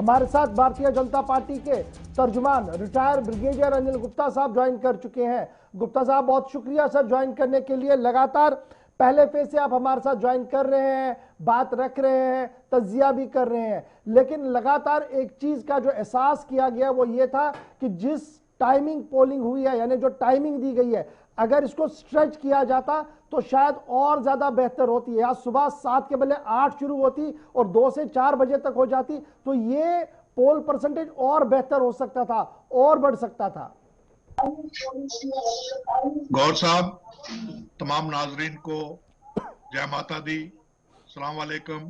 हमारे साथ भारतीय जनता पार्टी के तर्जुमान रिटायर्ड ब्रिगेडियर अनिल गुप्ता साहब ज्वाइन कर चुके हैं। गुप्ता साहब बहुत शुक्रिया सर ज्वाइन करने के लिए। लगातार पहले फेज से आप हमारे साथ ज्वाइन कर रहे हैं, बात रख रहे हैं, तज्जिया भी कर रहे हैं, लेकिन लगातार एक चीज का जो एहसास किया गया वो ये था कि जिस टाइमिंग पोलिंग हुई है, यानी जो टाइमिंग दी गई है, अगर इसको स्ट्रेच किया जाता तो शायद और ज्यादा बेहतर होती है। आज सुबह 7 के बदले 8 शुरू होती और 2 से 4 बजे तक हो जाती तो ये पोल परसेंटेज और बेहतर हो सकता था, और बढ़ सकता था। गौर साहब, तमाम नाजरीन को जय माता दी, सलाम वालेकुम,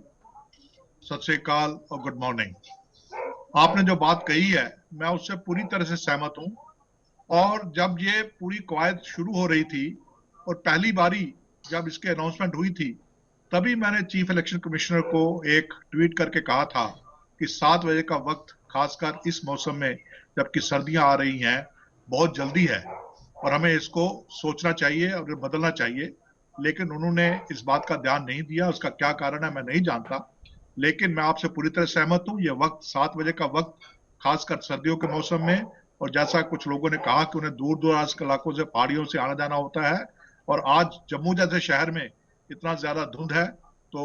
सत श्री अकाल और गुड मॉर्निंग। आपने जो बात कही है मैं उससे पूरी तरह से सहमत हूं। और जब ये पूरी कवायद शुरू हो रही थी और पहली बारी जब इसके अनाउंसमेंट हुई थी, तभी मैंने चीफ इलेक्शन कमिश्नर को एक ट्वीट करके कहा था कि 7 बजे का वक्त खासकर इस मौसम में जबकि सर्दियां आ रही हैं बहुत जल्दी है और हमें इसको सोचना चाहिए और बदलना चाहिए। लेकिन उन्होंने इस बात का ध्यान नहीं दिया। उसका क्या कारण है मैं नहीं जानता, लेकिन मैं आपसे पूरी तरह सहमत हूं। ये वक्त 7 बजे का वक्त खासकर सर्दियों के मौसम में, और जैसा कुछ लोगों ने कहा कि उन्हें दूर दराज के इलाकों से, पहाड़ियों से आना जाना होता है, और आज जम्मू जैसे शहर में इतना ज्यादा धुंध है तो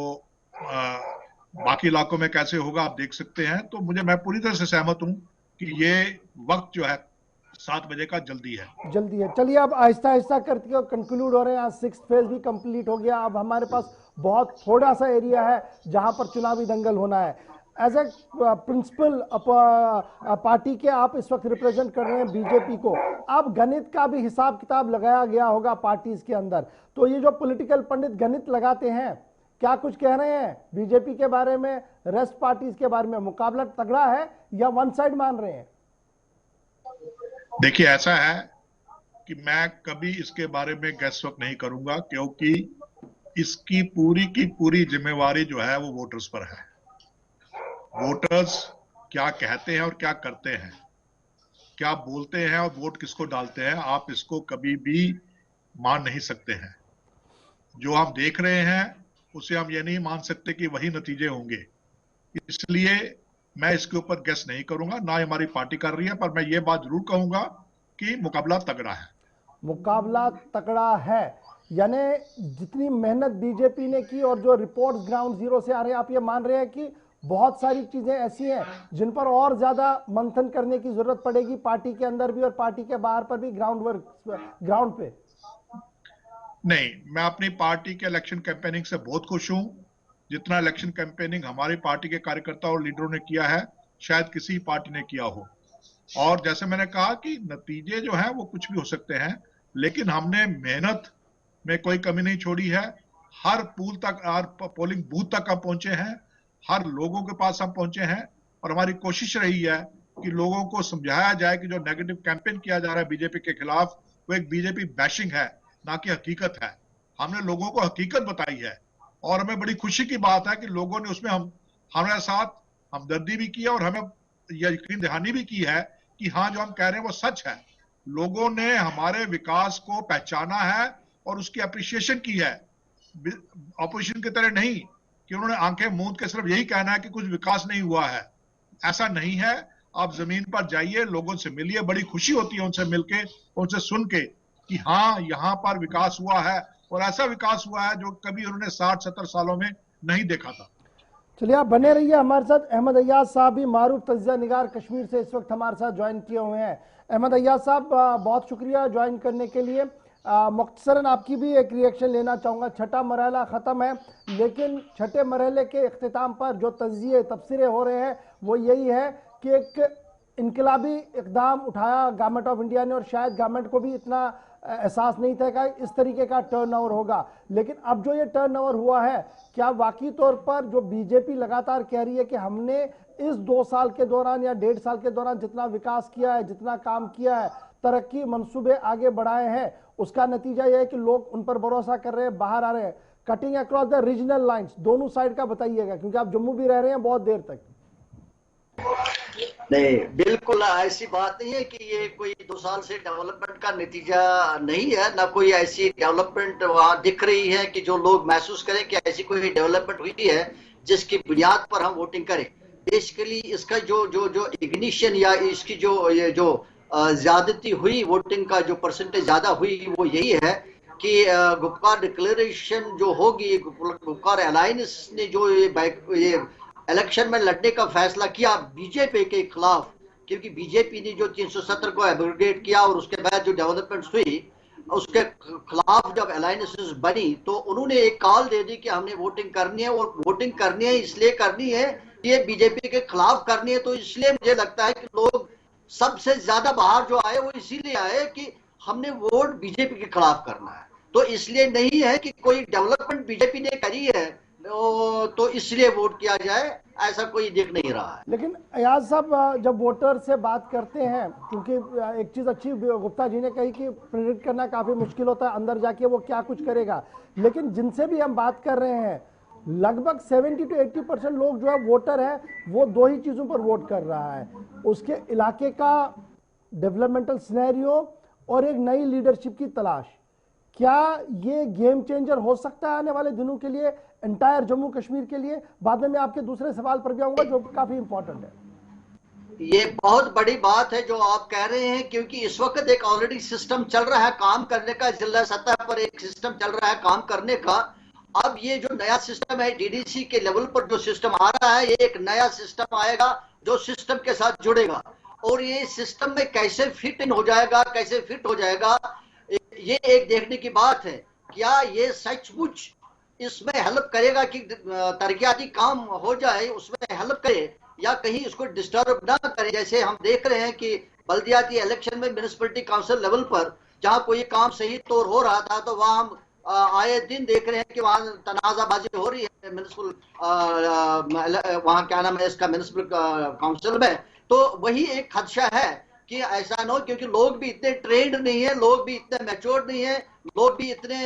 बाकी इलाकों में कैसे होगा आप देख सकते हैं। तो मैं पूरी तरह से सहमत हूं कि ये वक्त जो है 7 बजे का जल्दी है। चलिए अब आहिस्ता आहिस्ता करके कंक्लूड हो रहे हैं। आज 6th फेज भी कंप्लीट हो गया। अब हमारे पास बहुत थोड़ा सा एरिया है जहां पर चुनावी दंगल होना है। एज ए प्रिंसिपल पार्टी के आप इस वक्त रिप्रेजेंट कर रहे हैं बीजेपी को। अब गणित का भी हिसाब किताब लगाया गया होगा पार्टीज के अंदर, तो ये जो पॉलिटिकल पंडित गणित लगाते हैं, क्या कुछ कह रहे हैं बीजेपी के बारे में, रेस्ट पार्टीज के बारे में? मुकाबला तगड़ा है या वन साइड मान रहे हैं? देखिए, ऐसा है कि मैं कभी इसके बारे में गैस वक्त नहीं करूंगा, क्योंकि इसकी पूरी की पूरी जिम्मेवारी जो है वो वोटर्स पर है। वोटर्स क्या कहते हैं और क्या करते हैं, क्या बोलते हैं और वोट किसको डालते हैं, आप इसको कभी भी मान नहीं सकते हैं। जो हम देख रहे हैं उसे हम ये नहीं मान सकते कि वही नतीजे होंगे। इसलिए मैं इसके ऊपर गेस नहीं करूंगा, ना हमारी पार्टी कर रही है। पर मैं ये बात जरूर कहूंगा कि मुकाबला तगड़ा है। मुकाबला तगड़ा है, यानी जितनी मेहनत बीजेपी ने की और जो रिपोर्ट्स ग्राउंड जीरो से आ रहे हैं, आप ये मान रहे हैं कि बहुत सारी चीजें ऐसी हैं जिन पर और ज्यादा मंथन करने की जरूरत पड़ेगी, पार्टी के अंदर भी और पार्टी के बाहर पर भी, ग्राउंड पे? नहीं, मैं अपनी पार्टी के इलेक्शन कैंपेनिंग से बहुत खुश हूं। जितना इलेक्शन कैंपेनिंग हमारी पार्टी के कार्यकर्ताओं और लीडरों ने किया है शायद किसी पार्टी ने किया हो। और जैसे मैंने कहा कि नतीजे जो हैं वो कुछ भी हो सकते हैं, लेकिन हमने मेहनत में कोई कमी नहीं छोड़ी है। हर पूल तक, हर पोलिंग बूथ तक हम पहुंचे हैं, हर लोगों के पास हम पहुंचे हैं, और हमारी कोशिश रही है कि लोगों को समझाया जाए कि जो नेगेटिव कैंपेन किया जा रहा है बीजेपी के खिलाफ वो एक बीजेपी बैशिंग है, ना कि हकीकत है। हमने लोगों को हकीकत बताई है और हमें बड़ी खुशी की बात है कि लोगों ने उसमें हमारे साथ हमदर्दी भी की है और हमें यह यकीन दहानी भी की है कि हाँ, जो हम कह रहे हैं वो सच है। लोगों ने हमारे विकास को पहचाना है और उसकी अप्रिशिएशन की है। ऑपोजिशन की तरह नहीं कि उन्होंने आंखें मूंद के सिर्फ यही कहना है कि कुछ विकास नहीं हुआ है। ऐसा नहीं है। आप जमीन पर जाइए, लोगों से मिलिए, बड़ी खुशी होती है उनसे मिलके, उनसे सुन के कि हाँ, यहाँ पर विकास हुआ है और ऐसा विकास हुआ है जो कभी उन्होंने 60-70 सालों में नहीं देखा था। चलिए आप बने रहिए हमारे साथ। अहमद अय्याज साहब भी मारूफ तज्जिया निगार कश्मीर से इस वक्त हमारे साथ ज्वाइन किए हुए हैं। अहमद अय्याज साहब, बहुत शुक्रिया ज्वाइन करने के लिए। मुख्तसरन आपकी भी एक रिएक्शन लेना चाहूँगा। छठा मरहला ख़त्म है, लेकिन छठे मरहले के इख्तिताम पर जो तज्जिए तबसरे हो रहे हैं वो यही है कि एक इनकलाबी इकदाम उठाया गवर्नमेंट ऑफ इंडिया ने, और शायद गवर्नमेंट को भी इतना एहसास नहीं था कि इस तरीके का टर्नओवर होगा। लेकिन अब जो ये टर्नओवर हुआ है, क्या वाकई तौर पर जो बीजेपी लगातार कह रही है कि हमने इस 2 साल के दौरान या 1.5 साल के दौरान जितना विकास किया है, जितना काम किया है, तरक्की मंसूबे आगे बढ़ाए हैं, उसका नतीजा यह है कि लोग उन पर भरोसा कर रहे हैं, बाहर आ रहे हैं? Cutting across the regional lines, दोनों साइड का बताइएगा, क्योंकि आप जम्मू भी रह रहे हैं बहुत देर तक। नहीं, बिल्कुल ऐसी बात नहीं है कि ये कोई 2 साल से डेवलपमेंट का नतीजा नहीं है, ना कोई ऐसी डेवलपमेंट वहां दिख रही है कि जो लोग महसूस करें कि ऐसी कोई डेवलपमेंट हुई है जिसकी बुनियाद पर हम वोटिंग करें। बेसिकली इसका जो जो जो इग्निशन या इसकी जो ये जो ज्यादती हुई, वोटिंग का जो परसेंटेज ज्यादा हुई, वो यही है कि गुपकार डिक्लेरेशन जो होगी, गुपकार अलायंस ने जो ये इलेक्शन में लड़ने का फैसला किया बीजेपी के खिलाफ, क्योंकि बीजेपी ने जो 370 को एब्रोगेट किया और उसके बाद जो डेवलपमेंट्स हुई उसके खिलाफ जब अलायंसेस बनी तो उन्होंने एक कॉल दे दी कि हमने वोटिंग करनी है, और वोटिंग करनी है इसलिए करनी है, ये बीजेपी के खिलाफ करनी है। तो इसलिए मुझे लगता है कि लोग सबसे ज्यादा बाहर जो आए वो इसीलिए आए कि हमने वोट बीजेपी के खिलाफ करना है। तो इसलिए नहीं है कि कोई डेवलपमेंट बीजेपी ने करी है तो इसलिए वोट किया जाए, ऐसा कोई दिख नहीं रहा है। लेकिन अयाज साहब, जब वोटर से बात करते हैं, क्योंकि एक चीज अच्छी गुप्ता जी ने कही कि प्रेडिक्ट करना काफी मुश्किल होता है अंदर जाके वो क्या कुछ करेगा, लेकिन जिनसे भी हम बात कर रहे हैं लगभग 70 to 80% लोग जो है वोटर है वो दो ही चीजों पर वोट कर रहा है, उसके इलाके का डेवलपमेंटल सिनेरियो और एक नई लीडरशिप की तलाश। क्या ये गेम चेंजर हो सकता है आने वाले दिनों के लिए, एंटायर जम्मू कश्मीर के लिए? बाद में मैं आपके दूसरे सवाल पर भी आऊंगा जो काफी इंपॉर्टेंट है। ये बहुत बड़ी बात है जो आप कह रहे हैं, क्योंकि इस वक्त एक ऑलरेडी सिस्टम चल रहा है काम करने का, जिला सतह पर एक सिस्टम चल रहा है काम करने का। अब ये जो नया सिस्टम है डीडीसी के लेवल पर जो सिस्टम आ रहा है, ये एक नया सिस्टम आएगा जो सिस्टम के साथ जुड़ेगा, और ये सिस्टम में कैसे फिट इन हो जाएगा, कैसे फिट हो जाएगा, ये एक देखने की बात है। क्या ये सचमुच इसमें हेल्प करेगा कि तरक्याती काम हो जाए, उसमें हेल्प करे, या कहीं इसको डिस्टर्ब ना करे। जैसे हम देख रहे हैं कि बल्दियाती इलेक्शन में म्युनिसिपैलिटी काउंसिल लेवल पर जहां कोई काम सही तौर हो रहा था तो वहां हम आए दिन देख रहे हैं कि वहां तनाजाबाजी हो रही है म्युनिसिपल, वहां क्या नाम है इसका, म्युनिसिपल काउंसिल में। तो वही एक खदशा है कि ऐसा ना हो, क्योंकि लोग भी इतने ट्रेंड नहीं है, लोग भी इतने मैच्योर नहीं है, लोग भी इतने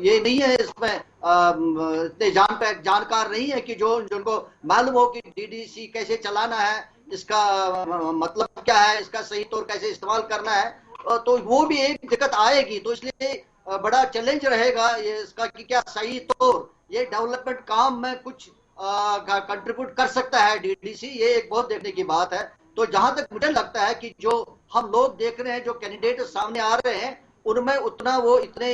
ये नहीं है इसमें इतने जानकार नहीं है कि जो जिनको मालूम हो कि डीडीसी कैसे चलाना है, इसका मतलब क्या है, इसका सही तौर कैसे इस्तेमाल करना है, तो वो भी एक दिक्कत आएगी। तो इसलिए बड़ा चैलेंज रहेगा ये इसका कि क्या सही तौर ये डेवलपमेंट काम में कुछ कंट्रीब्यूट कर सकता है डीडीसी, ये एक बहुत देखने की बात है। तो जहां तक मुझे लगता है कि जो हम लोग देख रहे हैं, जो कैंडिडेट सामने आ रहे हैं, उनमें उतना वो इतने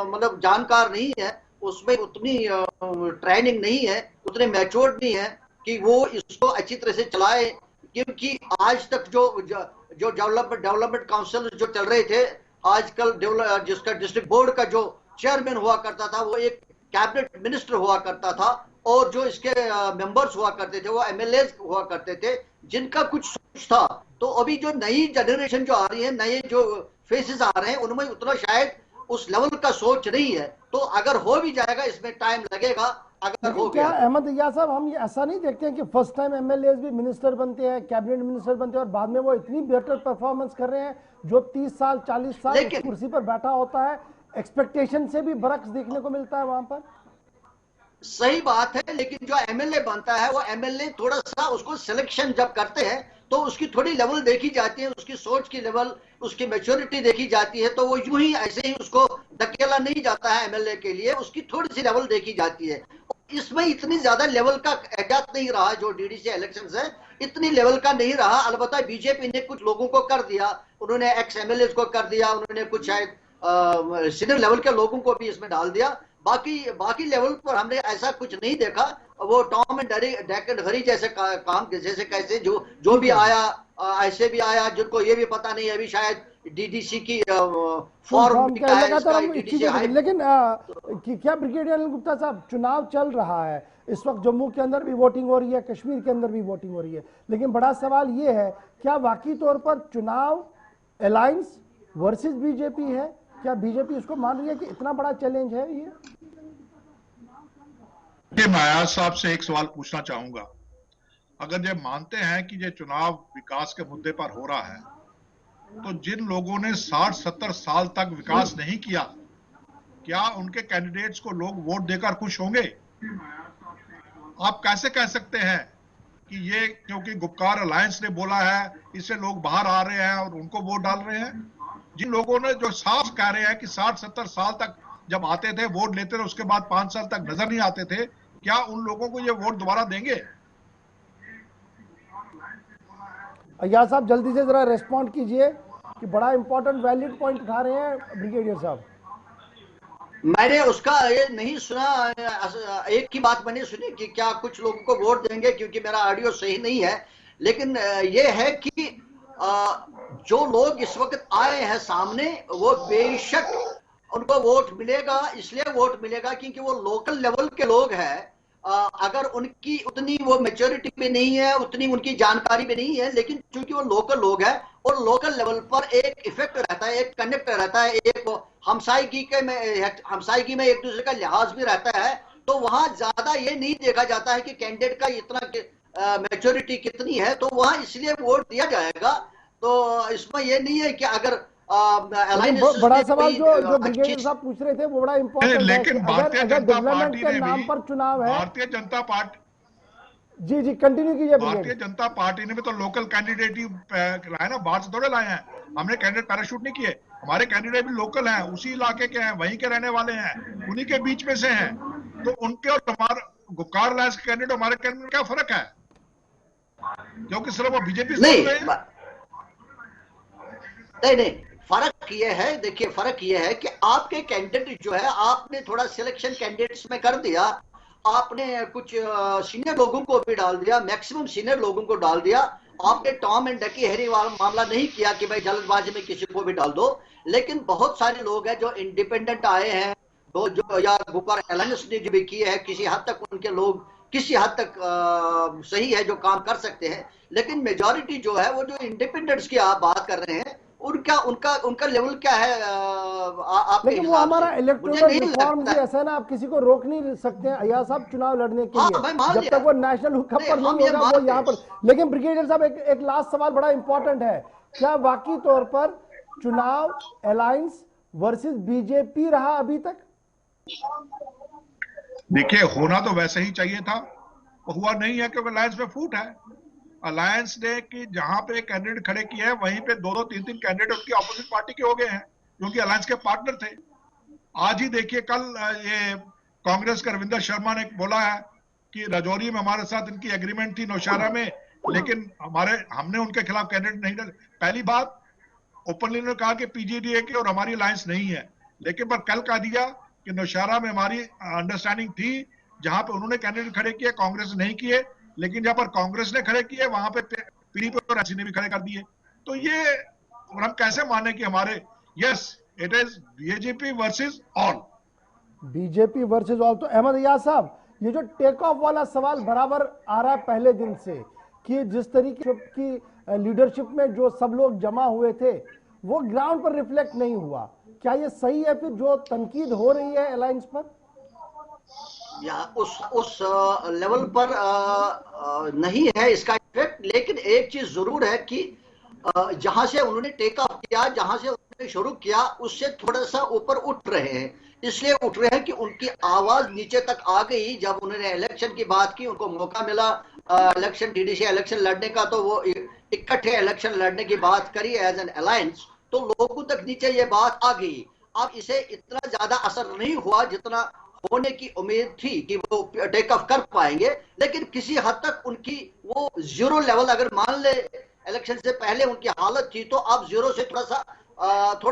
मतलब जानकार नहीं है, उसमें उतनी ट्रेनिंग नहीं है, उतने मैच्योर्ड नहीं है कि वो इसको अच्छी तरह से चलाए। क्योंकि आज तक जो डेवलपमेंट काउंसिल जो चल रहे थे, आजकल जिसका डिस्ट्रिक्ट बोर्ड का जो चेयरमैन हुआ करता था वो एक कैबिनेट मिनिस्टर हुआ करता था, और जो इसके मेंबर्स हुआ करते थे वो एमएलए हुआ करते थे, जिनका कुछ सोच था। तो अभी जो नई जनरेशन जो आ रही है, नए जो फेसेस आ रहे हैं, उनमें उतना शायद उस लेवल का सोच नहीं है। तो अगर हो भी जाएगा इसमें टाइम लगेगा, अगर हो क्या गया। अहमद अय्याज साहब, हम ऐसा नहीं देखते हैं कि फर्स्ट टाइम एमएलए भी मिनिस्टर बनते हैं, कैबिनेट मिनिस्टर बनते हैं और बाद में वो इतनी बेहतर परफॉर्मेंस कर रहे हैं, जो 30 साल 40 साल इस कुर्सी पर बैठा होता है, एक्सपेक्टेशन से भी बरक्स देखने को मिलता है वहां पर? सही बात है, लेकिन जो एमएलए बनता है वो एमएलए थोड़ा सा उसको सिलेक्शन जब करते हैं तो उसकी थोड़ी लेवल देखी जाती है, उसकी सोच की लेवल, उसकी मैच्योरिटी देखी जाती है। तो वो यूं ही ऐसे ही उसको धकेला नहीं जाता है एमएलए के लिए, उसकी थोड़ी सी लेवल देखी जाती है। इसमें इतनी ज्यादा लेवल का एहतियात नहीं रहा, जो डीडीसी इलेक्शन है इतनी लेवल का नहीं रहा। अलबत्ता बीजेपी ने कुछ लोगों को कर दिया, उन्होंने एक्स एमएलए को कर दिया, उन्होंने कुछ शायद सीनियर लेवल के लोगों को भी इसमें डाल दिया। बाकी लेवल पर हमने ऐसा कुछ नहीं देखा। वो टॉम एंड डेक एंड हरी जैसे काम जैसे कैसे जो भी आया ऐसे भी आया, जिनको ये भी पता नहीं अभी शायद डीडीसी की फॉर्म क्या है इसका, लेकिन क्या ब्रिगेडियर अनिल गुप्ता साहब, चुनाव चल रहा है इस वक्त, जम्मू के अंदर भी वोटिंग हो रही है, कश्मीर के अंदर भी वोटिंग हो रही है, लेकिन बड़ा सवाल ये है, क्या वाकई तौर पर चुनाव अलायंस वर्सेस बीजेपी है? क्या बीजेपी इसको मान रही है कि इतना बड़ा चैलेंज है ये? मैं अयाज साहब से एक सवाल पूछना चाहूंगा। अगर ये मानते हैं कि ये चुनाव विकास के मुद्दे पर हो रहा है, तो जिन लोगों ने 60-70 साल तक विकास नहीं किया, क्या उनके कैंडिडेट्स को लोग वोट देकर खुश होंगे? आप कैसे कह सकते हैं कि ये क्योंकि गुपकार अलायंस ने बोला है इससे लोग बाहर आ रहे हैं और उनको वोट डाल रहे हैं? जिन लोगों ने जो साफ कह रहे हैं कि 60-70 साल तक जब आते थे वोट लेते थे, उसके बाद 5 साल तक नजर नहीं आते थे, क्या उन लोगों को ये वोट दोबारा देंगे? अय्याज साहब जल्दी से जरा रेस्पॉन्ड कीजिए कि बड़ा इंपॉर्टेंट वैलिड पॉइंट उठा रहे हैं ब्रिगेडियर साहब। मैंने उसका ये नहीं सुना, एक ही बात मैंने सुनी कि क्या कुछ लोगों को वोट देंगे, क्योंकि मेरा ऑडियो सही नहीं है। लेकिन ये है कि जो लोग इस वक्त आए हैं सामने, वो बेशक उनको वोट मिलेगा। इसलिए वोट मिलेगा क्योंकि वो लोकल लेवल के लोग हैं। अगर उनकी उतनी वो मैच्योरिटी भी नहीं है, उतनी उनकी जानकारी भी नहीं है, लेकिन चूंकि वो लोकल लोग हैं और लोकल लेवल पर एक इफेक्ट रहता है, एक कनेक्ट रहता है, एक हमसायगी में एक दूसरे का लिहाज भी रहता है। तो वहां ज्यादा ये नहीं देखा जाता है कि कैंडिडेट का इतना मैच्योरिटी कितनी है, तो वहां इसलिए वोट दिया जाएगा। तो इसमें ये नहीं है कि अगर बड़ा सवाल जो ब्रिगेडियर साहब पूछ रहे थे वो बड़ा इंपॉर्टेंट है। लेकिन भारतीय जनता पार्टी के नाम पर चुनाव है, भारतीय जनता पार्टी, जी कंटिन्यू कीजिए। भारतीय जनता पार्टी ने भी तो लोकल कैंडिडेट ही लाए ना, बाहर से थोड़े लाए हैं। हमने कैंडिडेट पैराशूट नहीं किए, हमारे कैंडिडेट भी लोकल हैं, उसी इलाके के हैं, वहीं के रहने वाले हैं, उन्हीं के बीच में से हैं। तो उनके और हमारे गुपकार लाइन्स के कैंडिडेट हमारे कैंडिडेट में क्या फर्क है? क्योंकि सिर्फ वो बीजेपी से नहीं, फर्क ये है, देखिए फर्क ये है कि आपके कैंडिडेट जो है, आपने थोड़ा सिलेक्शन कैंडिडेट्स में कर दिया, आपने कुछ सीनियर लोगों को भी डाल दिया, मैक्सिमम सीनियर लोगों को डाल दिया। आपने टॉम एंड डकी हैरी वाला मामला नहीं किया कि भाई जल्दबाजी में किसी को भी डाल दो। लेकिन बहुत सारे लोग हैं जो इंडिपेंडेंट आए हैं, जो या गुपर एलायंस ने जो भी किए हैं, किसी हद तक उनके लोग किसी हद तक सही है, जो काम कर सकते हैं। लेकिन मेजॉरिटी जो है, वो जो इंडिपेंडेंट्स की आप बात कर रहे हैं, उनका लेवल क्या है लेकिन वो हमारा इलेक्टोरल रिफॉर्म भी ऐसा है ना, आप किसी को रोक नहीं सकते हैं अय्याज साहब चुनाव लड़ने के लिए, जब तक वो नेशनल हुक पर नहीं होगा वो यहाँ पर। लेकिन ब्रिगेडियर साहब एक लास्ट सवाल बड़ा इंपॉर्टेंट है, क्या वाकई तौर पर चुनाव अलायंस वर्सेस बीजेपी रहा अभी तक? देखिए, होना तो वैसे ही चाहिए था, हुआ नहीं है क्योंकि अलायंस में फूट है। अलायंस ने कि जहां पे कैंडिडेट खड़े किए हैं, वहीं पे 2-2, 3-3 कैंडिडेट उसकी ऑपोजिट पार्टी के हो गए हैं, क्योंकि अलायंस के पार्टनर थे। आज ही देखिए, कल ये कांग्रेस का रविंदर शर्मा ने बोला है कि राजौरी में हमारे साथ इनकी एग्रीमेंट थी, नौशहरा में, लेकिन हमने उनके खिलाफ कैंडिडेट नहीं डाले। पहली बात, ओपनली उन्होंने कहा कि पीजीडीए की और हमारी अलायंस नहीं है, लेकिन पर कल कह दिया कि नौशहरा में हमारी अंडरस्टैंडिंग थी, जहां पे उन्होंने कैंडिडेट खड़े किए, कांग्रेस ने नहीं किए। लेकिन जहां पर कांग्रेस ने खड़े किए, वहां पे पीडीपी और एनसी ने भी खड़े कर दिए। तो ये हम कैसे माने कि हमारे, yes it is BJP versus all, BJP versus all. तो अहमद अय्याज साहब, ये जो टेक ऑफ वाला सवाल बराबर आ रहा है पहले दिन से कि जिस तरीके की लीडरशिप में जो सब लोग जमा हुए थे वो ग्राउंड पर रिफ्लेक्ट नहीं हुआ, क्या ये सही है फिर जो तनकीद हो रही है अलायंस पर? या उस लेवल पर नहीं है इसका इफेक्ट। लेकिन एक चीज जरूर है कि जहां से उन्होंने टेक ऑफ किया, जहां से उन्होंने शुरू किया, उससे थोड़ा सा ऊपर उठ रहे हैं। इसलिए उठ रहे हैं कि उनकी आवाज नीचे तक आ गई। जब उन्होंने इलेक्शन की बात की, उनको मौका मिला इलेक्शन, डीडीसी इलेक्शन लड़ने का, तो वो इकट्ठे इलेक्शन लड़ने की बात करी एज एन अलायंस, तो लोगों तक नीचे ये बात आ गई। अब इसे इतना ज्यादा असर नहीं हुआ जितना होने की उम्मीद थी कि वो टेक ऑफ कर पाएंगे। लेकिन किसी हद तक उनकी वो जीरो लेवल, अगर मान ले इलेक्शन से पहले उनकी हालत थी, तो अब जीरो से थोड़ा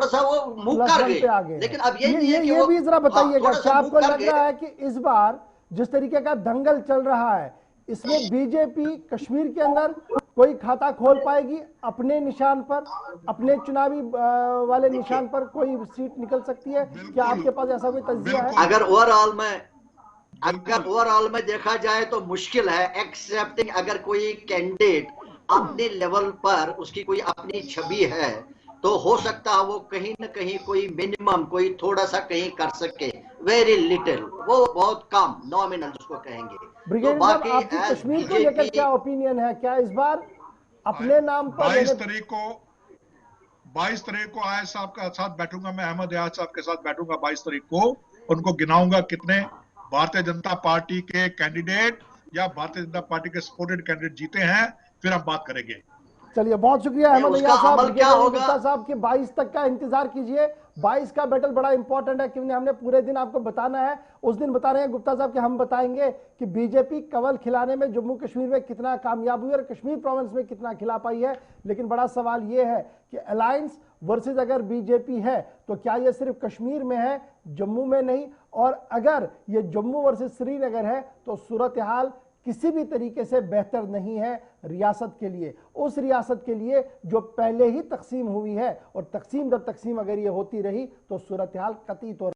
सा वो मूव कर गए। लेकिन अब ये भी जरा बताइएगा, क्या आपको लग रहा है कि इस बार जिस तरीके का दंगल चल रहा है, इसमें बीजेपी कश्मीर के अंदर कोई खाता खोल पाएगी अपने निशान पर, अपने चुनावी वाले निशान पर कोई सीट निकल सकती है? क्या आपके पास ऐसा कोई तज्जिया है? अगर ओवरऑल में देखा जाए तो मुश्किल है, एक्सेप्टिंग अगर कोई कैंडिडेट अपने लेवल पर उसकी कोई अपनी छवि है, तो हो सकता है वो कहीं न कहीं कोई मिनिमम, कोई थोड़ा सा कहीं कर सके, वेरी लिटिल, वो बहुत कम, नॉमिनल जिसको कहेंगे। तो बाकी कश्मीर को लेकर क्या ओपिनियन है? क्या इस बार अपने नाम पर 22 तारीख को आयज साहब के साथ बैठूंगा मैं, अहमद अय्याज साहब के साथ बैठूंगा 22 तारीख को, उनको गिनाऊंगा कितने भारतीय जनता पार्टी के कैंडिडेट या भारतीय जनता पार्टी के सपोर्टेड कैंडिडेट जीते हैं, फिर हम बात करेंगे। चलिए, बहुत शुक्रिया अहमद अय्याज साहब। क्या होगा साहब के 22 तक का इंतजार कीजिए, 22 का बैटल बड़ा इंपॉर्टेंट है, क्योंकि हमने पूरे दिन आपको बताना है। उस दिन बता रहे हैं गुप्ता साहब कि हम बताएंगे कि बीजेपी कवल खिलाने में जम्मू कश्मीर में कितना कामयाब हुई और कश्मीर प्रोविंस में कितना खिला पाई है। लेकिन बड़ा सवाल यह है कि अलायंस वर्सेस अगर बीजेपी है तो क्या यह सिर्फ कश्मीर में है, जम्मू में नहीं? और अगर ये जम्मू वर्सेस श्रीनगर है तो सूरत हाल किसी भी तरीके से बेहतर नहीं है रियासत के लिए, उस रियासत के लिए जो पहले ही तकसीम हुई है। और तकसीम दर तकसीम अगर ये होती रही तो सूरत हाल कतई तौर